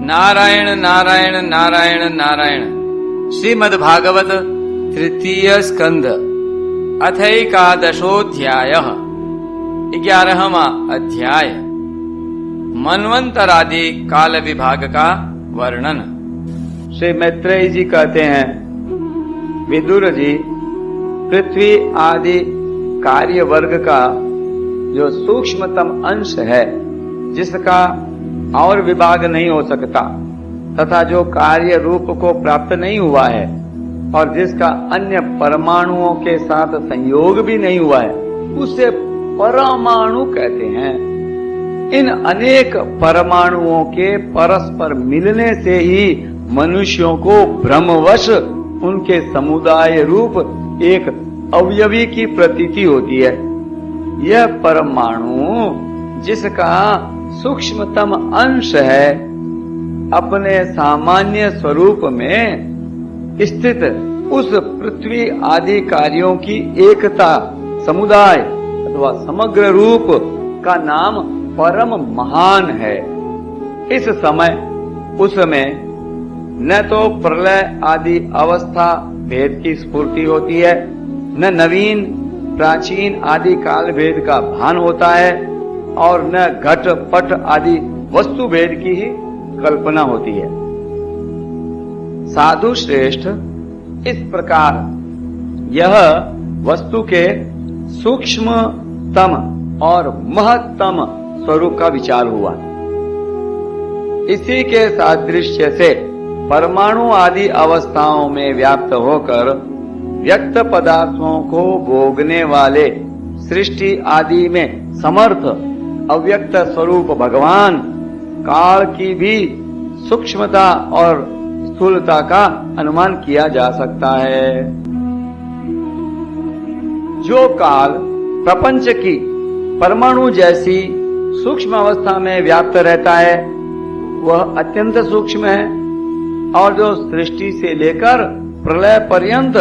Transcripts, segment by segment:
नारायण नारायण नारायण नारायण। श्रीमद्भागवत तृतीय स्कंध अथैकादशोऽध्यायः। 11वां अध्याय मनवंतरादि काल विभाग का वर्णन। श्री मैत्रेय जी कहते हैं, विदुर जी, पृथ्वी आदि कार्य वर्ग का जो सूक्ष्मतम अंश है, जिसका और विभाग नहीं हो सकता तथा जो कार्य रूप को प्राप्त नहीं हुआ है और जिसका अन्य परमाणुओं के साथ संयोग भी नहीं हुआ है, उसे परमाणु कहते हैं। इन अनेक परमाणुओं के परस्पर मिलने से ही मनुष्यों को भ्रमवश उनके समुदाय रूप एक अवयवी की प्रतीति होती है। यह परमाणु जिसका सूक्ष्मतम अंश है, अपने सामान्य स्वरूप में स्थित उस पृथ्वी आदि कार्यों की एकता, समुदाय अथवा समग्र रूप का नाम परम महान है। इस समय उसमें न तो प्रलय आदि अवस्था भेद की स्फूर्ति होती है, न नवीन प्राचीन आदि काल भेद का भान होता है और न घट पट आदि वस्तु भेद की ही कल्पना होती है। साधु श्रेष्ठ, इस प्रकार यह वस्तु के सूक्ष्मतम और महत्तम स्वरूप का विचार हुआ। इसी के सादृश्य से परमाणु आदि अवस्थाओं में व्याप्त होकर व्यक्त पदार्थों को भोगने वाले सृष्टि आदि में समर्थ अव्यक्त स्वरूप भगवान काल की भी सूक्ष्मता और स्थूलता का अनुमान किया जा सकता है। जो काल प्रपंच की परमाणु जैसी सूक्ष्म अवस्था में व्याप्त रहता है, वह अत्यंत सूक्ष्म है, और जो सृष्टि से लेकर प्रलय पर्यंत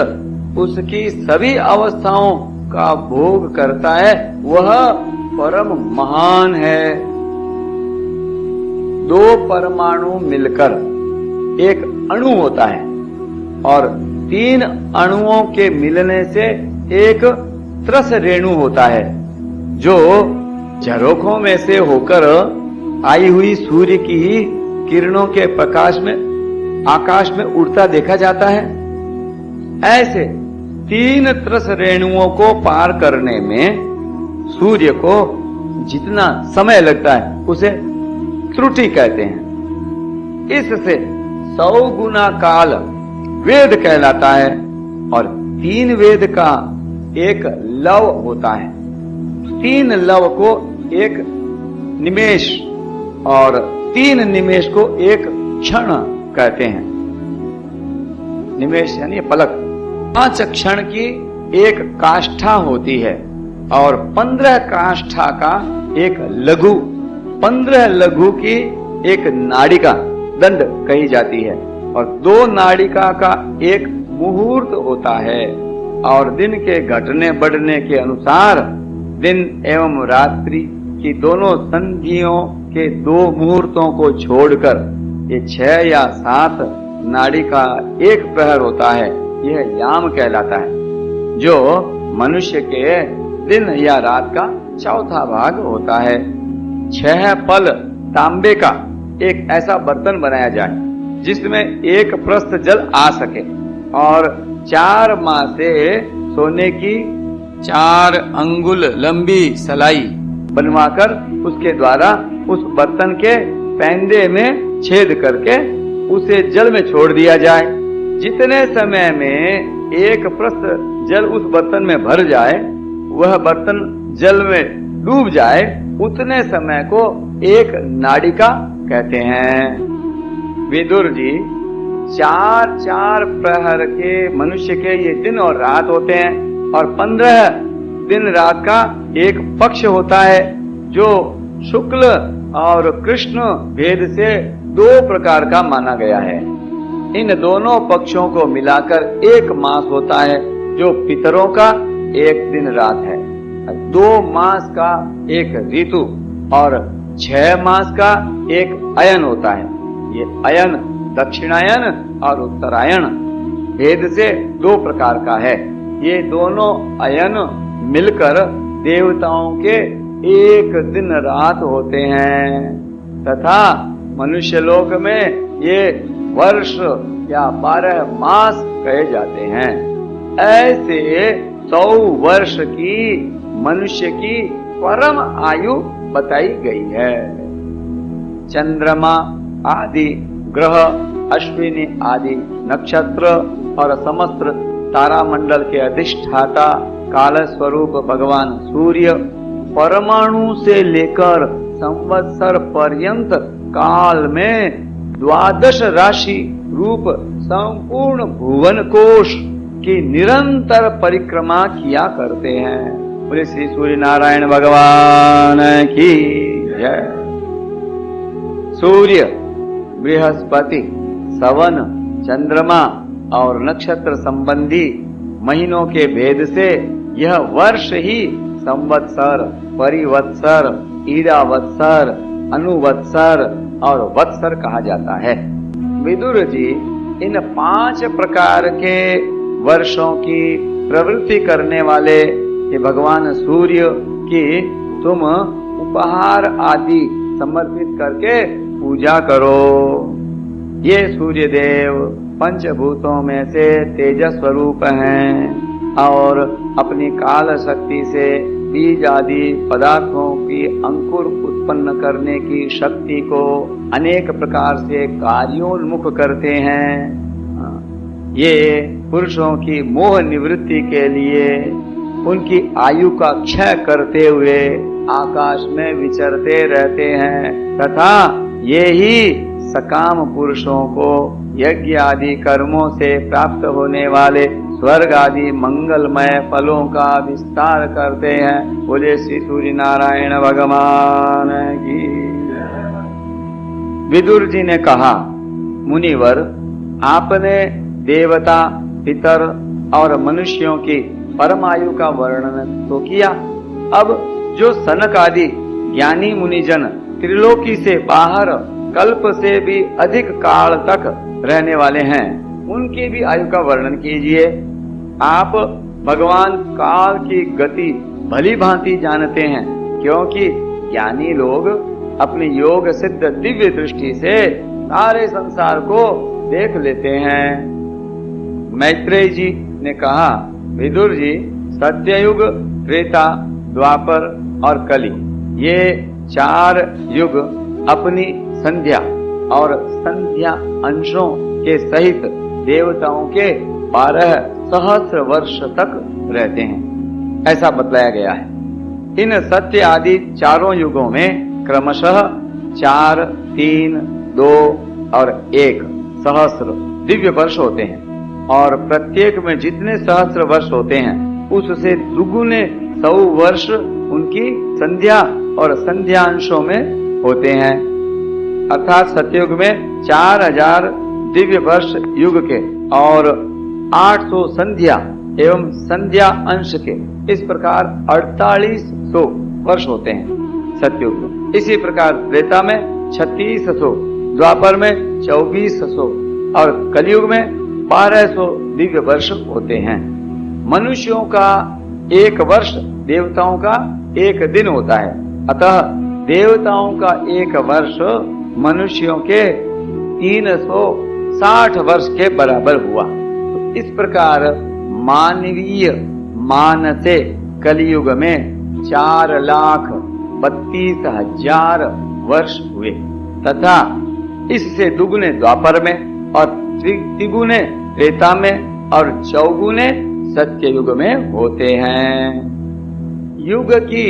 उसकी सभी अवस्थाओं का भोग करता है, वह परम महान है। दो परमाणु मिलकर एक अणु होता है और तीन अणुओं के मिलने से एक त्रस रेणु होता है, जो झरोखों में से होकर आई हुई सूर्य की ही किरणों के प्रकाश में आकाश में उड़ता देखा जाता है। ऐसे तीन त्रस रेणुओं को पार करने में सूर्य को जितना समय लगता है उसे त्रुटि कहते हैं। इससे 100 गुना काल वेद कहलाता है और 3 वेद का एक लव होता है। 3 लव को एक निमेष और 3 निमेष को एक क्षण कहते हैं। निमेष यानी पलक। 5 क्षण की एक काष्ठा होती है और 15 काष्ठा का एक लघु, 15 लघु की एक नाड़िका दंड कही जाती है और 2 नाड़िका का एक मुहूर्त होता है। और दिन के घटने बढ़ने के अनुसार दिन एवं रात्रि की दोनों संधियों के 2 मुहूर्तों को छोड़कर ये 6 या 7 नाड़िका एक प्रहर होता है। यह याम कहलाता है, जो मनुष्य के दिन या रात का चौथा भाग होता है। 6 पल तांबे का एक ऐसा बर्तन बनाया जाए जिसमें एक प्रस्थ जल आ सके और 4 मासे सोने की 4 अंगुल लंबी सलाई बनवाकर उसके द्वारा उस बर्तन के पैंदे में छेद करके उसे जल में छोड़ दिया जाए। जितने समय में एक प्रस्थ जल उस बर्तन में भर जाए, वह बर्तन जल में डूब जाए, उतने समय को एक नाड़िका कहते हैं। विदुर जी, 4-4 प्रहर के मनुष्य के ये दिन और रात होते हैं और 15 दिन रात का एक पक्ष होता है, जो शुक्ल और कृष्ण भेद से 2 प्रकार का माना गया है। इन दोनों पक्षों को मिलाकर एक मास होता है, जो पितरों का एक दिन रात है। 2 मास का एक ऋतु और 6 मास का एक अयन होता है। ये अयन दक्षिणायन और उत्तरायण भेद से दो प्रकार का है। ये दोनों अयन मिलकर देवताओं के एक दिन रात होते हैं तथा मनुष्य लोक में ये वर्ष या 12 मास कहे जाते हैं। ऐसे 100 वर्ष की मनुष्य की परम आयु बताई गई है। चंद्रमा आदि ग्रह, अश्विनी आदि नक्षत्र और समस्त तारामंडल के अधिष्ठाता काल स्वरूप भगवान सूर्य परमाणु से लेकर संवत्सर पर्यंत काल में 12 राशि रूप संपूर्ण भुवन कोश की निरंतर परिक्रमा किया करते हैं। बोले श्री सूर्य नारायण भगवान की जय। सूर्य, बृहस्पति, सवन, चंद्रमा और नक्षत्र संबंधी महीनों के भेद से यह वर्ष ही संवत्सर, परिवत्सर, ईरावत्सर, अनुवत्सर और वत्सर कहा जाता है। विदुर जी, इन 5 प्रकार के वर्षों की प्रवृत्ति करने वाले ये भगवान सूर्य की तुम उपहार आदि समर्पित करके पूजा करो। ये सूर्य देव पंचभूतों में से तेज स्वरूप हैं और अपनी काल शक्ति से बीज आदि पदार्थों की अंकुर उत्पन्न करने की शक्ति को अनेक प्रकार से कार्योन्मुख करते हैं। ये पुरुषों की मोह निवृत्ति के लिए उनकी आयु का क्षय करते हुए आकाश में विचरते रहते हैं तथा ये ही सकाम पुरुषों को यज्ञ आदि कर्मों से प्राप्त होने वाले स्वर्ग आदि मंगलमय फलों का विस्तार करते हैं। बोले श्री सूर्य नारायण भगवान की। विदुर जी ने कहा, मुनिवर, आपने देवता, पितर और मनुष्यों की परमायु का वर्णन तो किया। अब जो सनक आदि ज्ञानी मुनिजन त्रिलोकी से बाहर कल्प से भी अधिक काल तक रहने वाले हैं, उनकी भी आयु का वर्णन कीजिए। आप भगवान काल की गति भली भांति जानते हैं, क्योंकि ज्ञानी लोग अपनी योग सिद्ध दिव्य दृष्टि से सारे संसार को देख लेते हैं। मैत्रेय जी ने कहा, विदुर जी, सत्ययुग, त्रेता, द्वापर और कली, ये 4 युग अपनी संध्या और संध्या अंशों के सहित देवताओं के 12 सहस्र वर्ष तक रहते हैं, ऐसा बतलाया गया है। इन सत्य आदि 4 युगों में क्रमशः 4, 3, 2 और 1 सहस्र दिव्य वर्ष होते हैं और प्रत्येक में जितने सहस्र वर्ष होते हैं उससे दुगुने 100 वर्ष उनकी संध्या और संध्या अंशों में होते हैं। अर्थात सतयुग में 4000 दिव्य वर्ष युग के और 800 संध्या एवं संध्या अंश के, इस प्रकार 4800 वर्ष होते हैं सतयुग में। इसी प्रकार त्रेता में 3600, द्वापर में 2400 और कलयुग में 1200 दिव्य वर्ष होते हैं। मनुष्यों का 1 वर्ष देवताओं का 1 दिन होता है, अतः देवताओं का 1 वर्ष मनुष्यों के 360 वर्ष के बराबर हुआ। तो इस प्रकार मानवीय मान से कलयुग में 4,32,000 वर्ष हुए तथा इससे दुगुने द्वापर में और त्रिगुने त्रेता में और चौगुने सत्ययुग में होते हैं। युग की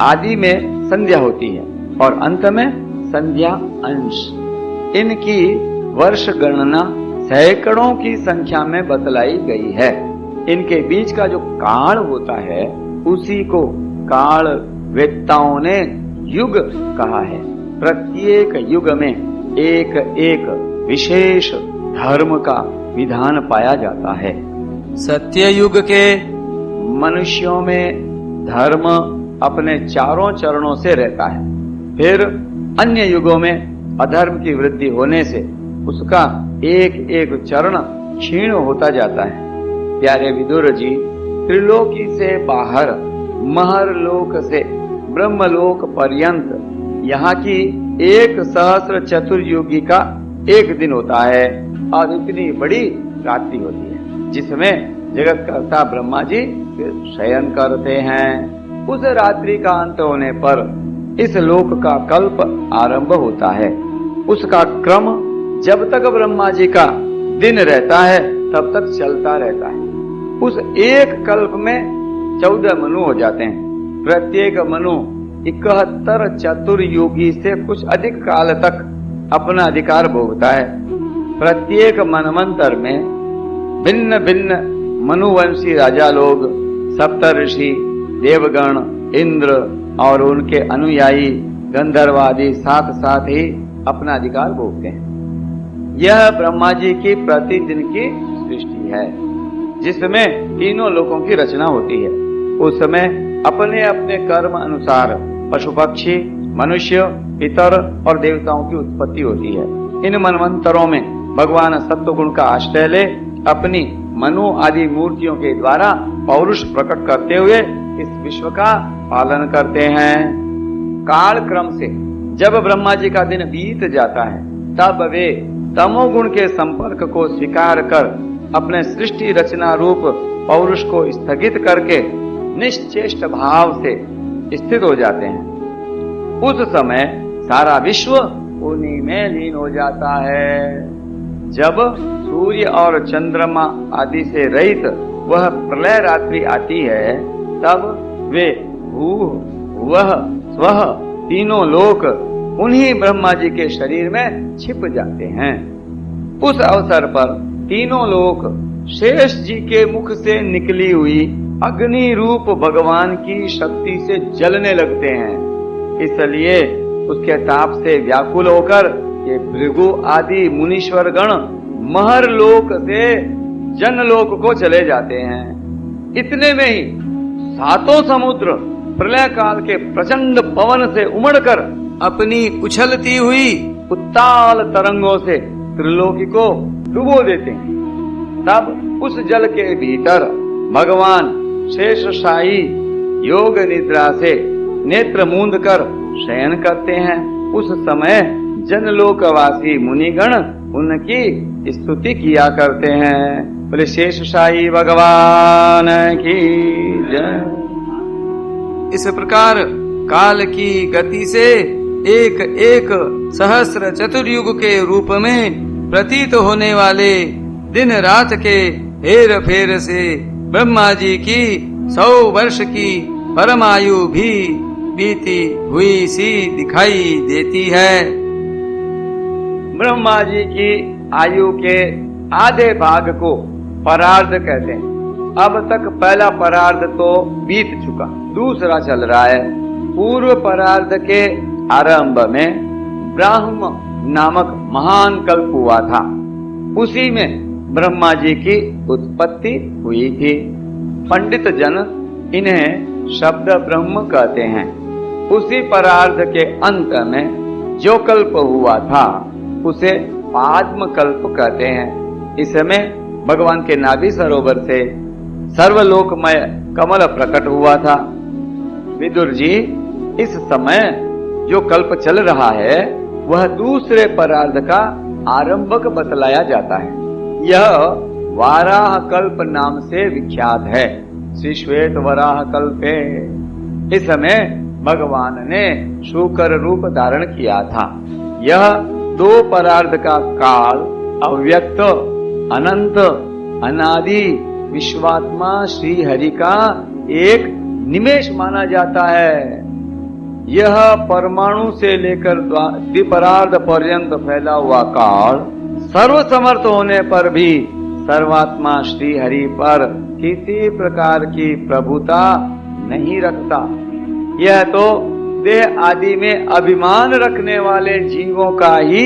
आदि में संध्या होती है और अंत में संध्या अंश। इनकी वर्ष गणना सैकड़ों की संख्या में बतलाई गई है। इनके बीच का जो काल होता है उसी को काल वेत्ताओं ने युग कहा है। प्रत्येक युग में एक एक विशेष धर्म का विधान पाया जाता है। सत्ययुग के मनुष्यों में धर्म अपने 4 चरणों से रहता है। फिर अन्य युगों में अधर्म की वृद्धि होने से उसका एक एक चरण क्षीण होता जाता है। प्यारे विदुर जी, त्रिलोकी से बाहर महरलोक से ब्रह्मलोक पर्यंत यहाँ की 1 सहस्र चतुर्युगी का एक दिन होता है और इतनी बड़ी रात्रि होती है जिसमें जगत कर्ता ब्रह्मा जी शयन करते हैं। उस रात्रि का अंत होने पर इस लोक का कल्प आरंभ होता है। उसका क्रम जब तक ब्रह्मा जी का दिन रहता है तब तक चलता रहता है। उस एक कल्प में 14 मनु हो जाते हैं। प्रत्येक मनु 71 चतुर्युगी से कुछ अधिक काल तक अपना अधिकार भोगता है। प्रत्येक मनवंतर में भिन्न भिन्न मनुवंशी राजा लोग, सप्तऋषि, देवगण, इंद्र और उनके अनुयायी गंधर्वादी साथ साथ ही अपना अधिकार भोगते हैं। यह ब्रह्मा जी की प्रतिदिन की सृष्टि है जिसमें तीनों लोकों की रचना होती है। उस समय अपने अपने कर्म अनुसार पशु पक्षी, मनुष्य, पितर और देवताओं की उत्पत्ति होती है। इन मनवंतरों में भगवान सत्वगुण का आश्रय ले अपनी मनु आदि मूर्तियों के द्वारा पौरुष प्रकट करते हुए इस विश्व का पालन करते हैं। काल क्रम से जब ब्रह्मा जी का दिन बीत जाता है तब वे तमोगुण के संपर्क को स्वीकार कर अपने सृष्टि रचना रूप पौरुष को स्थगित करके निश्चेष्ट भाव से स्थित हो जाते हैं। उस समय सारा विश्व उन्हीं में लीन हो जाता है। जब सूर्य और चंद्रमा आदि से रहित वह प्रलय रात्रि आती है तब वे भूः वह स्वः तीनों लोक उन्हीं ब्रह्मा जी के शरीर में छिप जाते हैं। उस अवसर पर तीनों लोक शेष जी के मुख से निकली हुई अग्नि रूप भगवान की शक्ति से जलने लगते हैं। इसलिए उसके ताप से व्याकुल होकर ये भृगु आदि मुनीश्वर गण महरलोक से जनलोक को चले जाते हैं। इतने में ही 7 समुद्र प्रलय काल के प्रचंड पवन से उमड़कर अपनी उछलती हुई उत्ताल तरंगों से त्रिलोकी को डुबो देते हैं। तब उस जल के भीतर भगवान शेषशायी योग निद्रा से नेत्र मूंद कर शयन करते हैं। उस समय जनलोकवासी मुनिगण उनकी स्तुति किया करते हैं। बोले शेषशायी भगवान की जय। इस प्रकार काल की गति से एक एक सहस्र चतुर्युग के रूप में प्रतीत होने वाले दिन रात के हेर फेर से ब्रह्मा जी की 100 वर्ष की परमायु भी बीती हुई सी दिखाई देती है। ब्रह्मा जी की आयु के आधे भाग को परार्ध कहते हैं। अब तक पहला परार्ध तो बीत चुका, दूसरा चल रहा है। पूर्व परार्ध के आरंभ में ब्राह्म नामक महान कल्प हुआ था। उसी में ब्रह्मा जी की उत्पत्ति हुई थी। पंडित जन इन्हें शब्द ब्रह्म कहते हैं। उसी परार्ध के अंत में जो कल्प हुआ था उसे पाद्म कल्प कहते हैं। इसमें भगवान के नाभि सरोवर से सर्वलोकमय कमल प्रकट हुआ था। विदुर जी, इस समय जो कल्प चल रहा है वह दूसरे परार्ध का आरंभक बतलाया जाता है। यह वाराह कल्प नाम से विख्यात है। श्री श्वेत वराह कल्पे इस समय भगवान ने शूकर रूप धारण किया था। यह 2 परार्ध का काल अव्यक्त, अनंत, अनादि विश्वात्मा श्री हरि का एक निमेष माना जाता है। यह परमाणु से लेकर द्विपरार्ध पर्यंत फैला हुआ काल सर्वसमर्थ होने पर भी सर्वात्मा श्री हरि पर किसी प्रकार की प्रभुता नहीं रखता। यह तो देह आदि में अभिमान रखने वाले जीवों का ही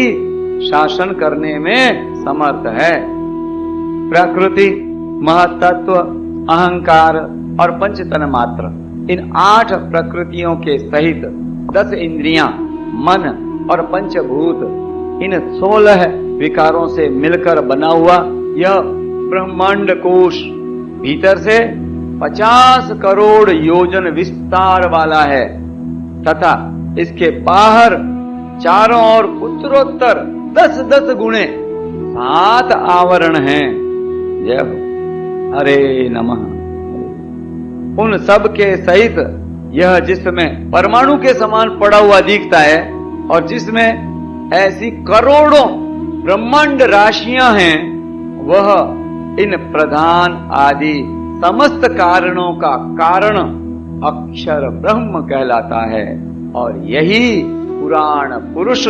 शासन करने में समर्थ है। प्रकृति, महतत्व, अहंकार और पंचतन मात्र, इन 8 प्रकृतियों के सहित 10 इंद्रियां, मन और पंचभूत इन 16 विकारों से मिलकर बना हुआ यह ब्रह्मांड कोश भीतर से 50 करोड़ योजन विस्तार वाला है तथा इसके बाहर चारों ओर उत्तरोत्तर 10-10 गुणे 7 आवरण हैं। जय हो। हरे नमः। उन सब के सहित यह जिसमें परमाणु के समान पड़ा हुआ दिखता है और जिसमें ऐसी करोड़ों ब्रह्मांड राशियां हैं, वह इन प्रधान आदि समस्त कारणों का कारण अक्षर ब्रह्म कहलाता है। और यही पुराण पुरुष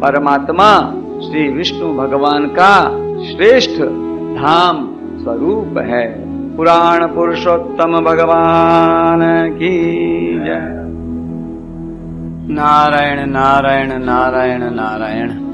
परमात्मा श्री विष्णु भगवान का श्रेष्ठ धाम स्वरूप है। पुराण पुरुषोत्तम भगवान की जय। नारायण नारायण नारायण नारायण।